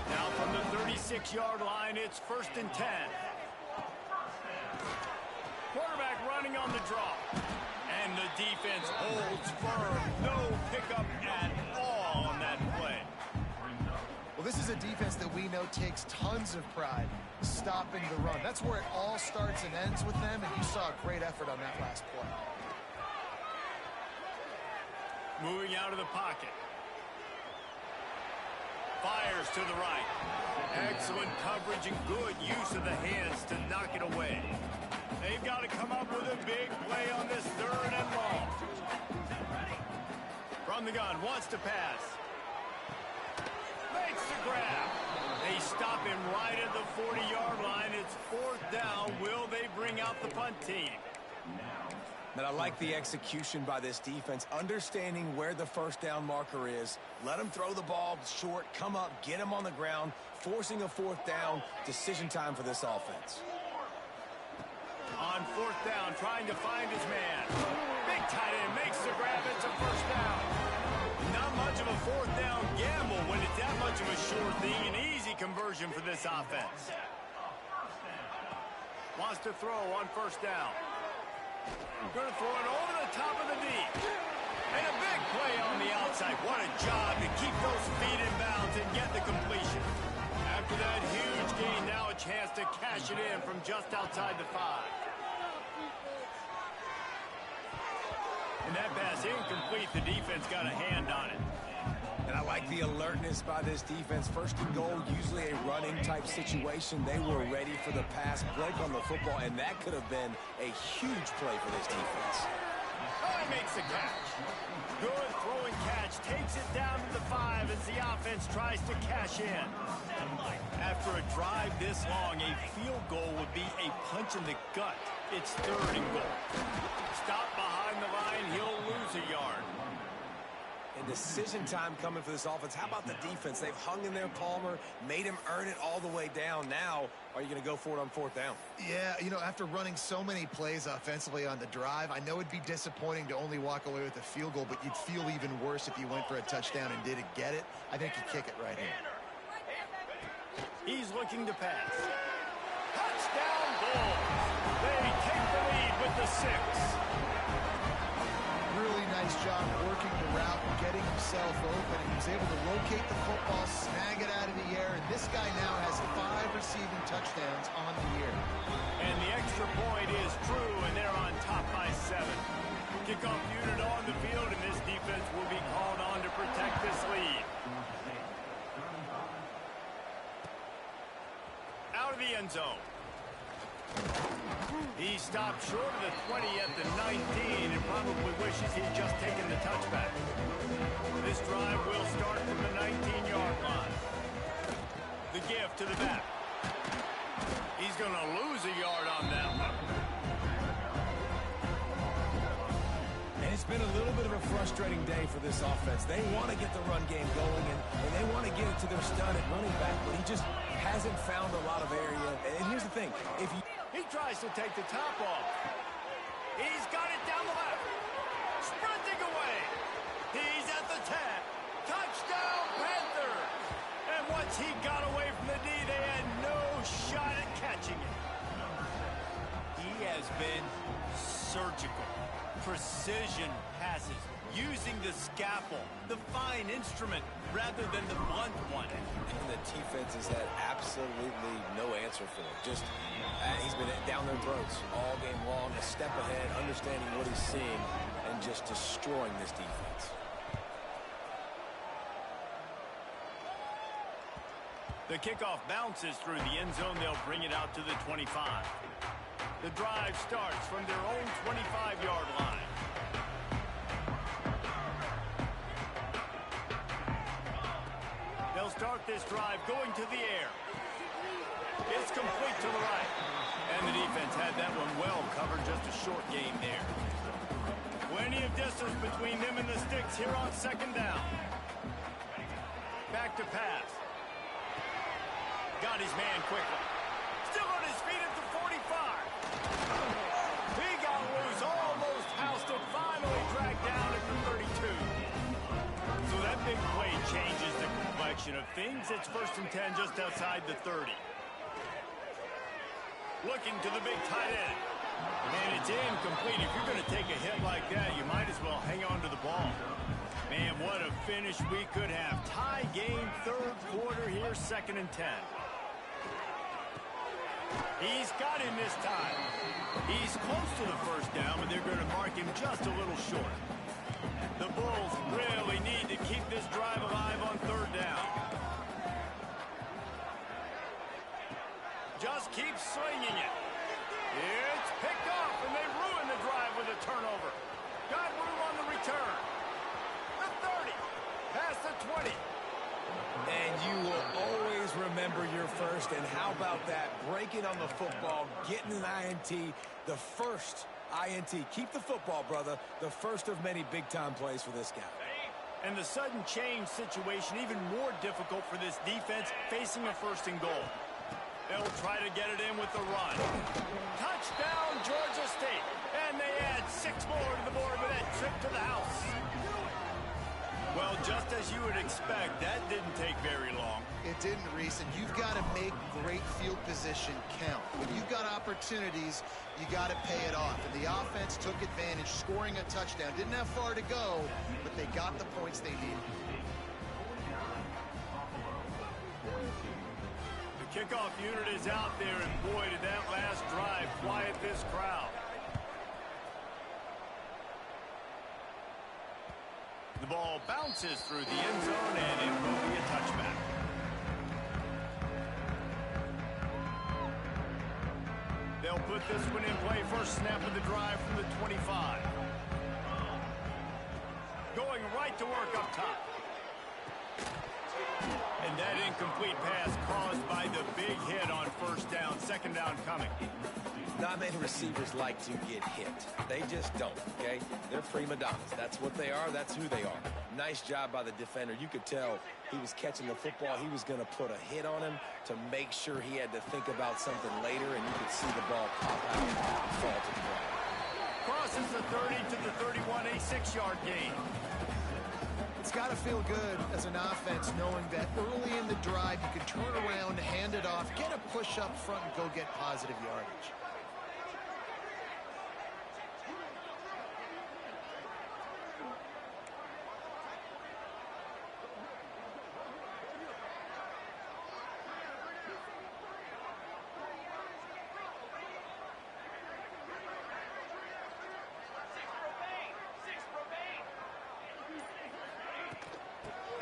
Now from the 36-yard line, it's 1st and 10. Quarterback running on the draw. And the defense holds firm. No pickup at all on that play. Well, this is a defense that we know takes tons of pride stopping the run. That's where it all starts and ends with them, and you saw a great effort on that last play. Moving out of the pocket. Fires to the right. Excellent coverage and good use of the hands to knock it away. They've got to come up with a big play on this 3rd and long. From the gun, wants to pass. Makes the grab. They stop him right at the 40-yard line. It's 4th down. Will they bring out the punt team? And I like the execution by this defense, understanding where the 1st down marker is. Let him throw the ball short, come up, get him on the ground, forcing a 4th down. Decision time for this offense. On 4th down, trying to find his man. Big tight end makes the grab. It's a 1st down. Not much of a 4th down gamble when it's that much of a sure thing. An easy conversion for this offense. Wants to throw on 1st down. Going to throw it over the top of the deep. And a big play on the outside. What a job to keep those feet in bounds and get the completion. After that huge gain, now a chance to cash it in from just outside the 5. And that pass incomplete. The defense got a hand on it. And I like the alertness by this defense. 1st and goal, usually a running type situation. They were ready for the pass, break on the football, and that could have been a huge play for this defense. Oh, he makes the catch. Good throwing catch. Takes it down to the 5 as the offense tries to cash in. After a drive this long, a field goal would be a punch in the gut. It's 3rd and goal. Stop behind the line. He'll lose a yard. And decision time coming for this offense. How about the defense? They've hung in there, Palmer, made him earn it all the way down. Now, are you going to go for it on 4th down? Yeah, you know, after running so many plays offensively on the drive, I know it'd be disappointing to only walk away with a field goal, but you'd feel even worse if you went for a touchdown and didn't get it. I think you kick it right here. He's looking to pass. Touchdown Bulls. They take the lead with the 6. Really nice job working the route and getting himself open. He was able to locate the football, snag it out of the air, and this guy now has 5 receiving touchdowns on the year. And the extra point is true, and they're on top by 7. Kickoff unit on the field, and this defense will be called on to protect this lead. Out of the end zone. He stopped short of the 20 at the 19 and probably wishes he'd just taken the touchback. This drive will start from the 19-yard line. The give to the back. He's going to lose a yard on that one. And it's It's been a little bit of a frustrating day for this offense. They want to get the run game going, and they want to get it to their stud at running back, but he just hasn't found a lot of area. And here's the thing. He tries to take the top off. He's got it down the left. Sprinting away. He's at the 10. Touchdown, Panthers. And once he got away from the D, they had no shot at catching it. He has been surgical. Precision passes, using the scalpel, the fine instrument, rather than the blunt one. And the defense has had absolutely no answer for him. Just, he's been down their throats all game long, a step ahead, understanding what he's seeing, and just destroying this defense. The kickoff bounces through the end zone. They'll bring it out to the 25. The drive starts from their own 25-yard line. They'll start this drive going to the air. It's complete to the right. And the defense had that one well covered, just a short game there. Plenty of distance between them and the sticks here on second down. Back to pass. Got his man quickly. Still on his feet at the 45. He got loose, almost housed it, finally dragged down at the 32. So that big play changes the complexion of things. It's 1st and 10 just outside the 30. Looking to the big tight end. And it's incomplete. If you're going to take a hit like that, you might as well hang on to the ball. Man, what a finish we could have. Tie game, 3rd quarter here, 2nd and 10. He's got him this time. He's close to the first down, but they're going to mark him just a little short. The Bulls really need to keep this drive alive on 3rd down. Just keep swinging it. It's picked off, and they ruin the drive with a turnover. Got room on the return. The 30, past the 20. And you will always remember your first. And how about that? Breaking on the football, getting an INT, the first INT. Keep the football, brother. The first of many big-time plays for this guy. And the sudden change situation even more difficult for this defense facing a 1st and goal. They'll try to get it in with the run. Touchdown, Georgia State. And they add 6 more to the board with that trip to the house. Well, just as you would expect, that didn't take very long. It didn't, Reese, and you've got to make great field position count. When you've got opportunities, you got to pay it off. And the offense took advantage, scoring a touchdown. Didn't have far to go, but they got the points they needed. The kickoff unit is out there, and boy, did that last drive quiet this crowd. The ball bounces through the end zone, and it will be a touchback. They'll put this one in play. First snap of the drive from the 25. Going right to work up top. And that incomplete pass caused by the big hit on 1st down. 2nd down coming. Not many receivers like to get hit. They just don't, okay? They're prima donnas. That's what they are. That's who they are. Nice job by the defender. You could tell he was catching the football. He was going to put a hit on him to make sure he had to think about something later, and you could see the ball pop out and fall to the ground. Crosses the 30 to the 31, a 6-yard gain. It's got to feel good as an offense knowing that early in the drive you can turn around, hand it off, get a push up front, and go get positive yardage.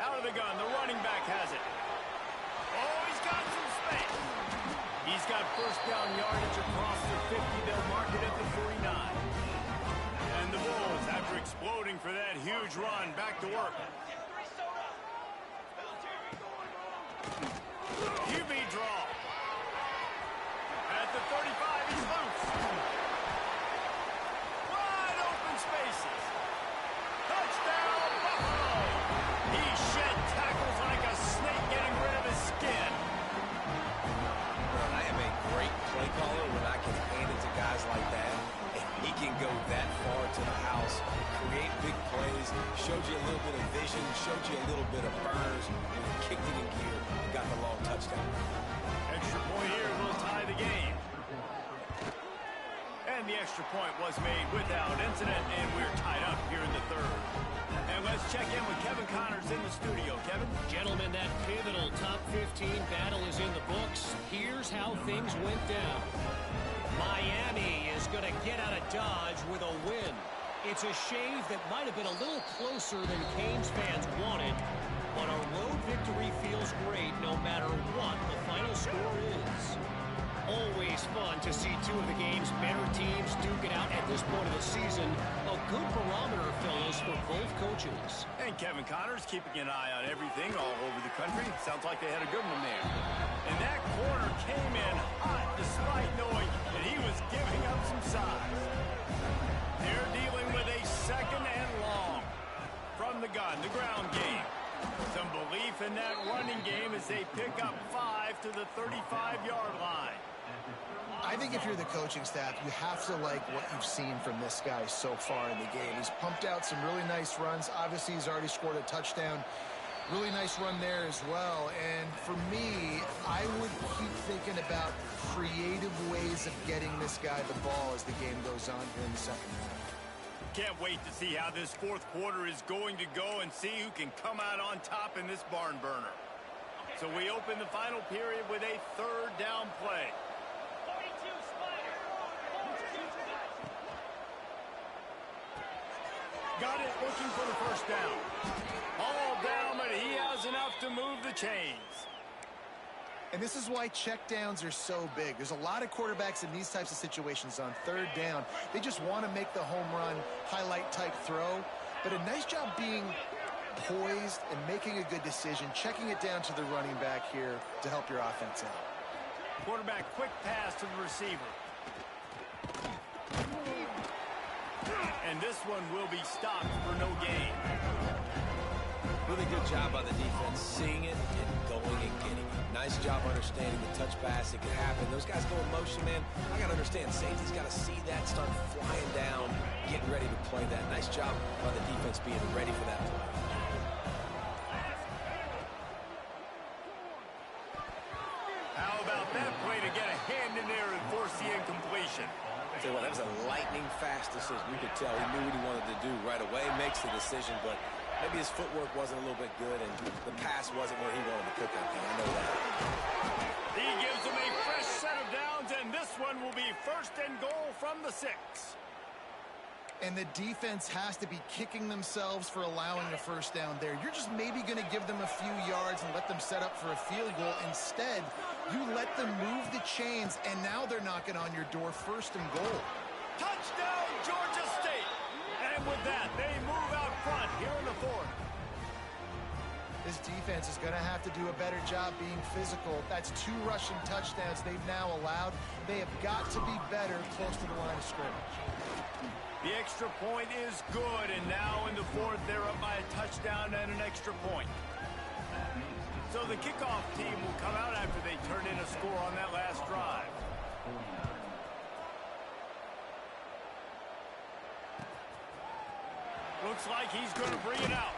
Out of the gun, the running back has it. Oh, he's got some space. He's got 1st down yardage across the 50. They'll mark it at the 49. And the Bulls, after exploding for that huge run, back to work. QB draw. At the 35, he's loose. Wide open spaces. extra point was made without incident, and we're tied up here in the third. And let's check in with Kevin Connors in the studio. Kevin? Gentlemen, that pivotal top 15 battle is in the books. Here's how things went down. Miami is going to get out of Dodge with a win. It's a shave that might have been a little closer than Canes fans wanted, but a road victory feels great no matter what the final score is. Always fun to see two of the game's better teams duke it out at this point of the season. A good barometer, fellas, for both coaches. And Kevin Connors keeping an eye on everything all over the country. Sounds like they had a good one there. And that corner came in hot despite knowing that he was giving up some size. They're dealing with a second and long from the gun, the ground game. Some belief in that running game as they pick up 5 to the 35-yard line. I think if you're the coaching staff, you have to like what you've seen from this guy so far in the game. He's pumped out some really nice runs. Obviously, he's already scored a touchdown. Really nice run there as well. And for me, I would keep thinking about creative ways of getting this guy the ball as the game goes on here in the second half. Can't wait to see how this fourth quarter is going to go and see who can come out on top in this barn burner. So we open the final period with a third down play. Got it, looking for the first down. All down, but he has enough to move the chains. And this is why checkdowns are so big. There's a lot of quarterbacks in these types of situations on third down. They just want to make the home run, highlight type throw. But a nice job being poised and making a good decision, checking it down to the running back here to help your offense out. Quarterback quick pass to the receiver. And this one will be stopped for no gain. Really good job by the defense, seeing it and going and getting it. Nice job understanding the touch pass. It could happen. Those guys go in motion, man. I got to understand, safety's got to see that, start flying down, getting ready to play that. Nice job by the defense being ready for that play. How about that play to get a hand in there and force the incompletion? I'll tell you what, that was a lightning-fast decision. You could tell he knew what he wanted to do right away, makes the decision, but maybe his footwork wasn't a little bit good, and the pass wasn't where he wanted to put that thing. I know that. He gives him a fresh set of downs, and this one will be first and goal from the 6. And the defense has to be kicking themselves for allowing a first down there. You're just maybe going to give them a few yards and let them set up for a field goal. Instead, you let them move the chains, and now they're knocking on your door first and goal. Touchdown, Georgia State! And with that, they move out front here in the fourth. This defense is going to have to do a better job being physical. That's 2 rushing touchdowns they've now allowed. They have got to be better close to the line of scrimmage. The extra point is good, and now in the fourth, they're up by a touchdown and an extra point. So the kickoff team will come out after they turn in a score on that last drive. Looks like he's going to bring it out.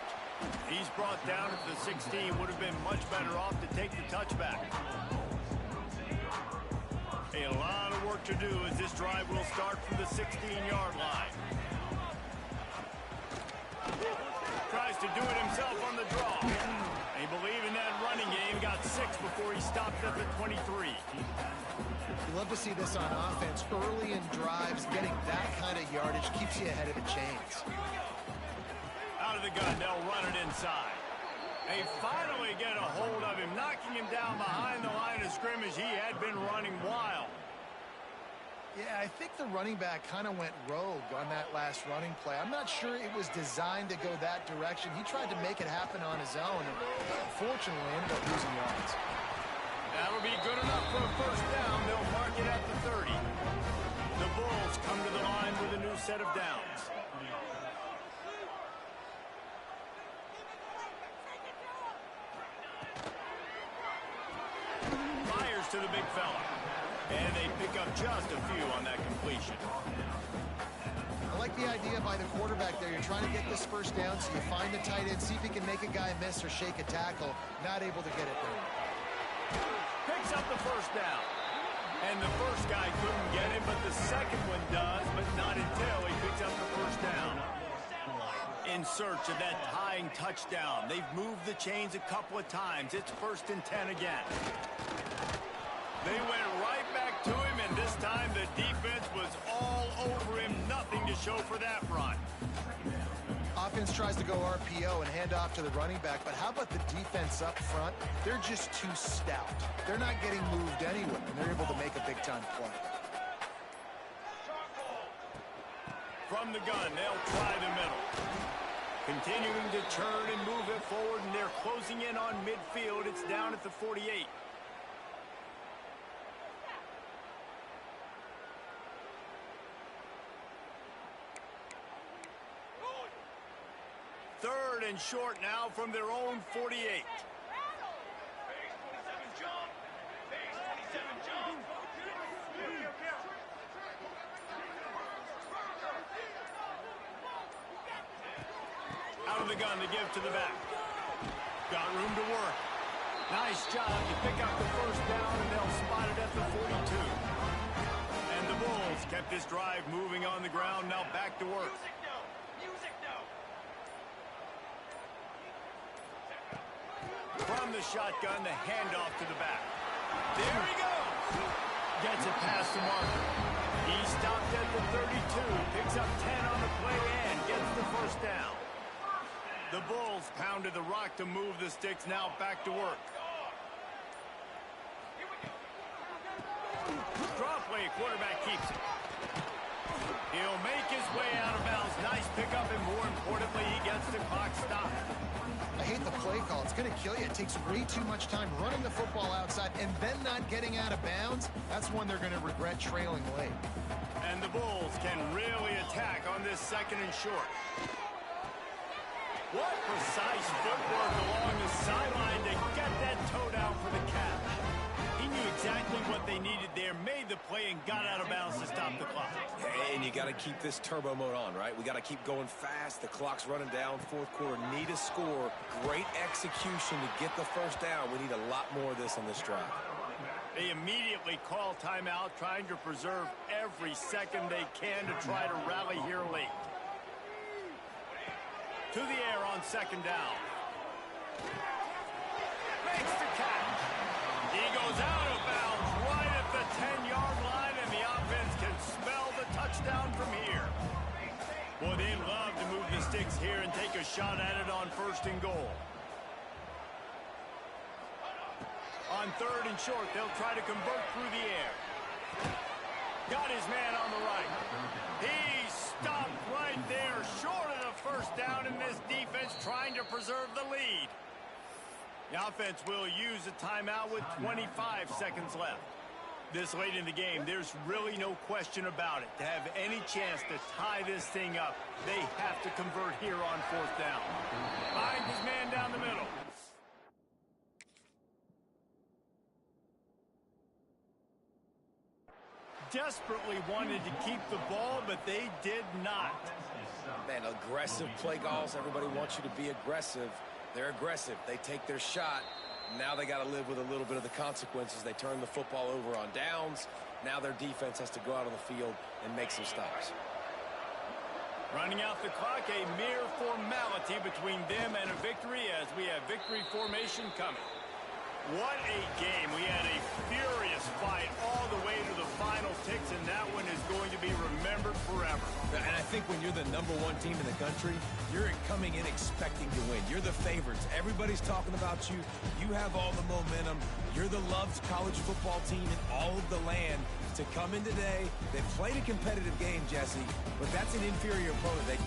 He's brought down at the 16. Would have been much better off to take the touchback. A lot of work to do as this drive will start from the 16-yard line. Tries to do it himself on the draw. And he believed in that running game, got 6 before he stopped at the 23. You love to see this on offense. Early in drives, getting that kind of yardage keeps you ahead of the chains. Out of the gun, they'll run it inside. They finally get a hold of him, knocking him down behind the line of scrimmage. He had been running wild. Yeah, I think the running back kind of went rogue on that last running play. I'm not sure it was designed to go that direction. He tried to make it happen on his own, and unfortunately ended up losing yards. That'll be good enough for a first down. They'll mark it at the 30. The Bulls come to the line with a new set of downs. Fires to the big fella. And they pick up just a few on that completion. I like the idea by the quarterback there. You're trying to get this first down, so you find the tight end, see if he can make a guy miss or shake a tackle. Not able to get it done. Picks up the first down. And the first guy couldn't get him, but the second one does, but not until he picks up the first down. In search of that tying touchdown. They've moved the chains a couple of times. It's 1st and 10 again. They went right back to him, and this time the defense was all over him. Nothing to show for that run. Offense tries to go RPO and hand off to the running back, but how about the defense up front? They're just too stout. They're not getting moved anywhere, and they're able to make a big-time play. From the gun, they'll try the middle. Continuing to turn and move it forward, and they're closing in on midfield. It's down at the 48. Third and short now from their own 48. Phase 27 jump. Phase 27 jump. Out of the gun to give to the back. Got room to work. Nice job to pick up the first down, and they'll spot it at the 42. And the Bulls kept this drive moving on the ground. Now back to work. Music no. Music no. From the shotgun, the handoff to the back. There he goes. Gets it past the marker. He stopped at the 32. Picks up 10 on the play and gets the first down. The Bulls pounded the rock to move the sticks. Now back to work. Draw play, quarterback keeps it. He'll make his way out of bounds. Nice pickup, and more importantly, he gets the clock stopped. I hate the play call. It's going to kill you. It takes way too much time running the football outside and then not getting out of bounds. That's one they're going to regret trailing late. And the Bulls can really attack on this 2nd and short. What precise footwork along the sideline to get that toe down for the catch. He knew exactly what they needed there, made the play, and got out of bounds to stop the clock. And you got to keep this turbo mode on, right? We got to keep going fast. The clock's running down. 4th quarter, need a score. Great execution to get the first down. We need a lot more of this on this drive. They immediately call timeout, trying to preserve every second they can to try to rally here late. To the air on 2nd down. Makes the catch. He goes out of bounds right at the 10-yard line, and the offense can smell the touchdown from here. Boy, they love to move the sticks here and take a shot at it on 1st and goal. On 3rd and short, they'll try to convert through the air. Got his man on the right. He stopped right there, short of the first down, and this defense trying to preserve the lead. The offense will use a timeout with 25 seconds left. This late in the game, there's really no question about it. To have any chance to tie this thing up, they have to convert here on 4th down. Finds his man down the middle. Desperately wanted to keep the ball, but they did not. Man, aggressive play calls. Everybody wants you to be aggressive. They're aggressive. They take their shot. Now they got to live with a little bit of the consequences. They turn the football over on downs. Now their defense has to go out on the field and make some stops. Running out the clock, a mere formality between them and a victory as we have victory formation coming. What a game. We had a furious fight all the way to the final ticks, and that one is going to be remembered forever. And I think when you're the #1 team in the country, you're coming in expecting to win. You're the favorites. Everybody's talking about you. You have all the momentum. You're the loved college football team in all of the land. To come in today, they played a competitive game, Jesse, but that's an inferior opponent.